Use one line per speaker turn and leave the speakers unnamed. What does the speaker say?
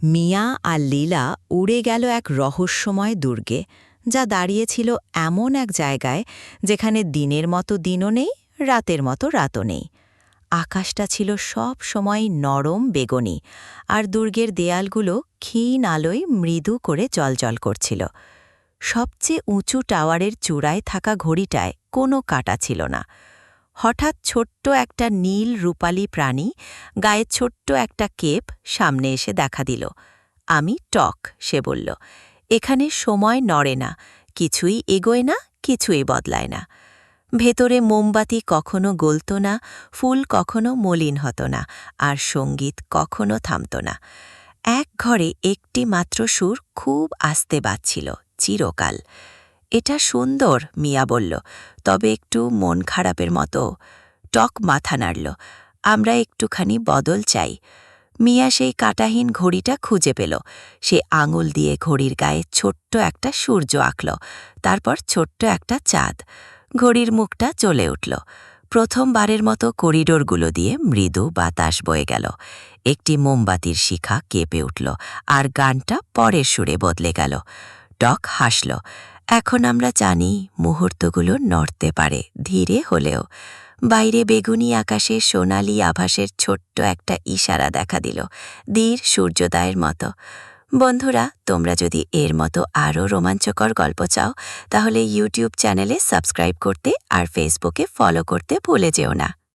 মিয়া আর লীলা উড়ে গেল এক রহস্যময় দুর্গে, যা দাঁড়িয়েছিল এমন এক জায়গায় যেখানে দিনের মতো দিনও নেই, রাতের মতো রাতও নেই। আকাশটা ছিল সব সময় নরম বেগুনি, আর দুর্গের দেয়ালগুলো ক্ষীণ আলোয় মৃদু করে জ্বলজ্বল করছিল। সবচেয়ে উঁচু টাওয়ারের চূড়ায় থাকা ঘড়িটায় কোনো কাঁটা ছিল না। হঠাৎ ছোট্ট একটা নীল রূপালী প্রাণী, গায়ে ছোট্ট একটা কেপ, সামনে এসে দেখা দিল। আমি টক, সে বলল। এখানে সময় নড়ে না, কিছুই এগোয় না, কিছুই বদলায় না। ভেতরে মোমবাতি কখনো গলত না, ফুল কখনো মলিন হতো না, আর সঙ্গীত কখনো থামত না। এক ঘরে একটি মাত্র সুর খুব আস্তে বাজছিল, চিরকাল। এটা সুন্দর, মিয়া বলল, তবে একটু মন খারাপের মতো। টক মাথা নাড়ল। আমরা একটুখানি বদল চাই। মিয়া সেই কাঁটাহীন ঘড়িটা খুঁজে পেল। সে আঙুল দিয়ে ঘড়ির গায়ে ছোট্ট একটা সূর্য আঁকল, তারপর ছোট্ট একটা চাঁদ। ঘড়ির মুখটা জ্বলে উঠল। প্রথমবারের মতো করিডোরগুলো দিয়ে মৃদু বাতাস বয়ে গেল। একটি মোমবাতির শিখা কেঁপে উঠল, আর গানটা পরের সুরে বদলে গেল। টক হাসল। এখন আমরা জানি মুহূর্তগুলো নড়তে পারে, ধীরে হলেও। বাইরে বেগুনি আকাশে সোনালি আভাসের ছোট্ট একটা ইশারা দেখা দিল, ধীর সূর্যোদয়ের মতো। বন্ধুরা, তোমরা যদি এর মতো আরও রোমাঞ্চকর গল্প চাও, তাহলে ইউটিউব চ্যানেলে সাবস্ক্রাইব করতে আর ফেসবুকে ফলো করতে ভুলে যেও না।